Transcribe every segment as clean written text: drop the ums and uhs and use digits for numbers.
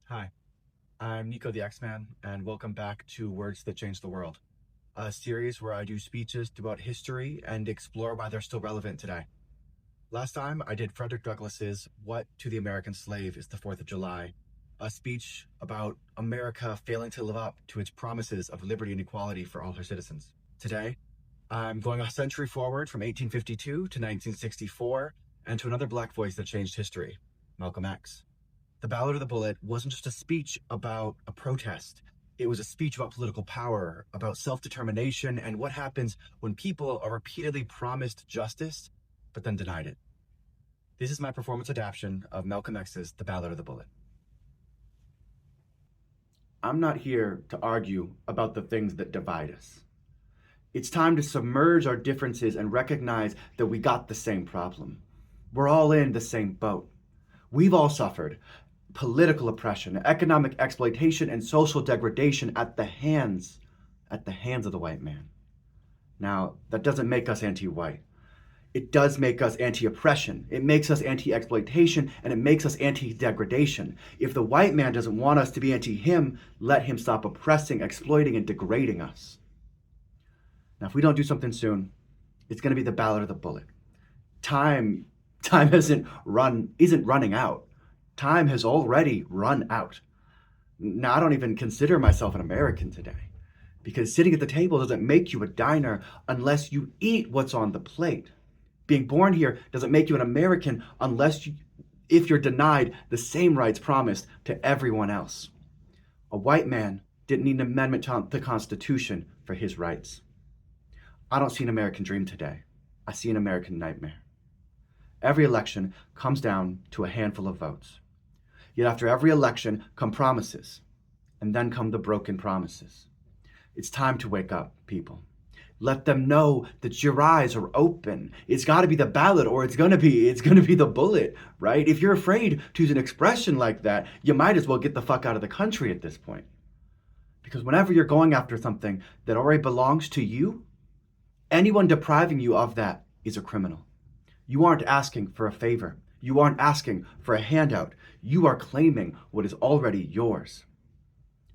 Hi, I'm NicoTheXMan, and welcome back to Words That Change the World, a series where I do speeches throughout history and explore why they're still relevant today. Last time, I did Frederick Douglass's What to the American Slave is the 4th of July, a speech about America failing to live up to its promises of liberty and equality for all her citizens. Today, I'm going a century forward from 1852 to 1964 and to another Black voice that changed history, Malcolm X. The Ballot of the Bullet wasn't just a speech about a protest. It was a speech about political power, about self-determination, and what happens when people are repeatedly promised justice, but then denied it. This is my performance adaptation of Malcolm X's The Ballot of the Bullet. I'm not here to argue about the things that divide us. It's time to submerge our differences and recognize that we got the same problem. We're all in the same boat. We've all suffered political oppression, economic exploitation, and social degradation at the hands of the white man. Now, that doesn't make us anti-white. It does make us anti-oppression. It makes us anti-exploitation, and it makes us anti-degradation. If the white man doesn't want us to be anti-him, let him stop oppressing, exploiting, and degrading us. Now, if we don't do something soon, it's going to be the ballot of the bullet. Time isn't running out. Time has already run out. Now, I don't even consider myself an American today, because sitting at the table doesn't make you a diner unless you eat what's on the plate. Being born here doesn't make you an American if you're denied the same rights promised to everyone else. A white man didn't need an amendment to the Constitution for his rights. I don't see an American dream today. I see an American nightmare. Every election comes down to a handful of votes. Yet after every election come promises, and then come the broken promises. It's time to wake up, people. Let them know that your eyes are open. It's got to be the ballot, or it's gonna be the bullet, right? If you're afraid to use an expression like that, you might as well get the fuck out of the country at this point. Because whenever you're going after something that already belongs to you, anyone depriving you of that is a criminal. You aren't asking for a favor. You aren't asking for a handout. You are claiming what is already yours.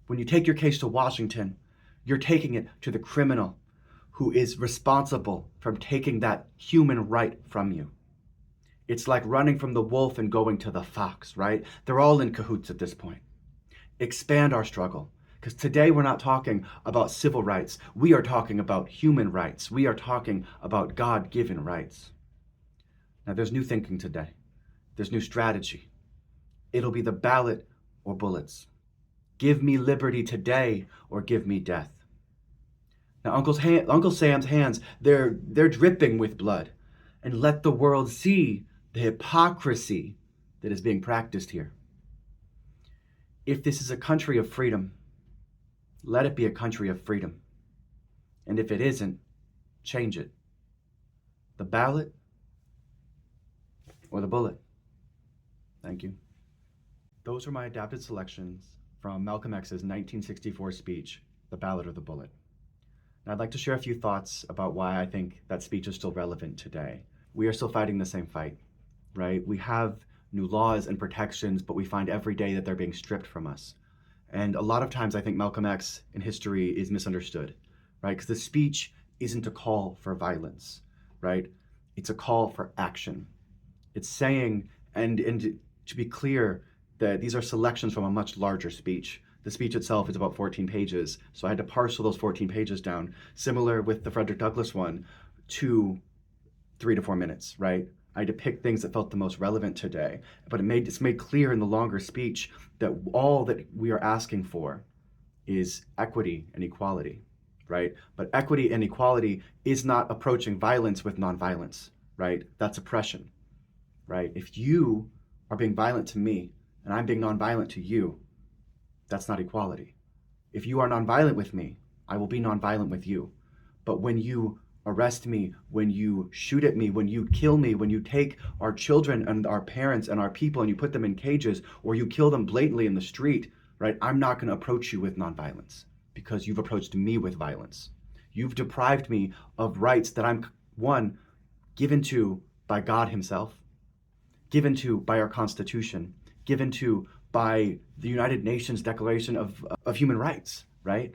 When you take your case to Washington, you're taking it to the criminal who is responsible for taking that human right from you. It's like running from the wolf and going to the fox, right? They're all in cahoots at this point. Expand our struggle, because today we're not talking about civil rights. We are talking about human rights. We are talking about God-given rights. Now, there's new thinking today. There's new strategy. It'll be the ballot or bullets. Give me liberty today or give me death. Now, Uncle Sam's hands, they're dripping with blood. And let the world see the hypocrisy that is being practiced here. If this is a country of freedom, let it be a country of freedom. And if it isn't, change it. The ballot or the bullet. Thank you. Those are my adapted selections from Malcolm X's 1964 speech, The Ballot or the Bullet. And I'd like to share a few thoughts about why I think that speech is still relevant today. We are still fighting the same fight, right? We have new laws and protections, but we find every day that they're being stripped from us. And a lot of times I think Malcolm X in history is misunderstood, right? Because the speech isn't a call for violence, right? It's a call for action. It's saying, and to be clear, that these are selections from a much larger speech. The speech itself is about 14 pages, so I had to parcel those 14 pages down, similar with the Frederick Douglass one, to 3 to 4 minutes, right? I had to pick things that felt the most relevant today, but it's made clear in the longer speech that all that we are asking for is equity and equality, right? But equity and equality is not approaching violence with nonviolence, right? That's oppression, right? If you are being violent to me and I'm being nonviolent to you, that's not equality. If you are nonviolent with me, I will be nonviolent with you. But when you arrest me, when you shoot at me, when you kill me, when you take our children and our parents and our people and you put them in cages, or you kill them blatantly in the street, right? I'm not going to approach you with nonviolence because you've approached me with violence. You've deprived me of rights that I'm, one, given to by God himself, given to by our Constitution, given to by the United Nations Declaration of Human Rights, right?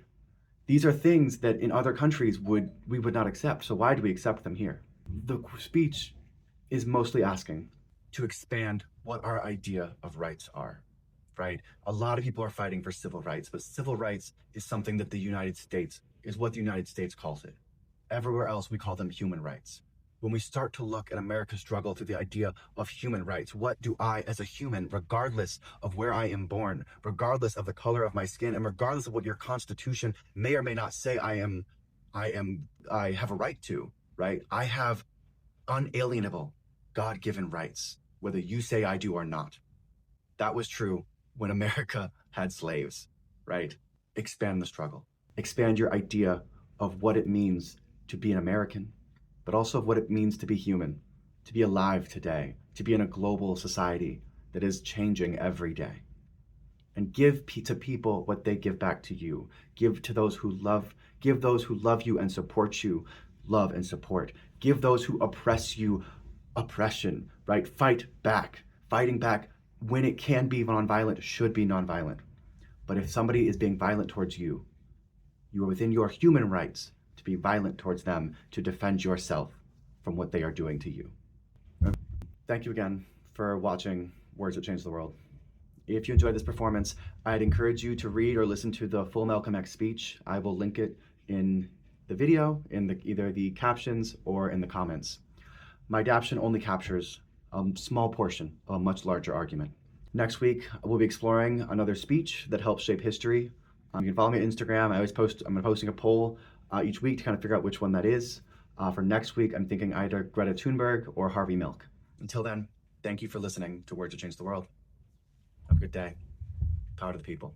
These are things that in other countries we would not accept. So why do we accept them here? The speech is mostly asking to expand what our idea of rights are, right? A lot of people are fighting for civil rights, but civil rights is something that what the United States calls it. Everywhere else, we call them human rights. When we start to look at America's struggle through the idea of human rights, what do I as a human, regardless of where I am born, regardless of the color of my skin, and regardless of what your Constitution may or may not say I have a right to, right? I have unalienable, God-given rights, whether you say I do or not. That was true when America had slaves, right? Expand the struggle. Expand your idea of what it means to be an American, but also of what it means to be human, to be alive today, to be in a global society that is changing every day. And give to people what they give back to you. Give those who love you and support you, love and support. Give those who oppress you oppression, right? Fight back. Fighting back when it can be nonviolent should be nonviolent. But if somebody is being violent towards you, you are within your human rights to be violent towards them, to defend yourself from what they are doing to you. Thank you again for watching Words That Change the World. If you enjoyed this performance, I'd encourage you to read or listen to the full Malcolm X speech. I will link it in the video, in either the captions or in the comments. My adaptation only captures a small portion of a much larger argument. Next week, we'll be exploring another speech that helps shape history. You can follow me on Instagram. I'm posting a poll each week to kind of figure out which one that is. For next week, I'm thinking either Greta Thunberg or Harvey Milk. Until then, thank you for listening to Words That Change the World. Have a good day. Power to the people.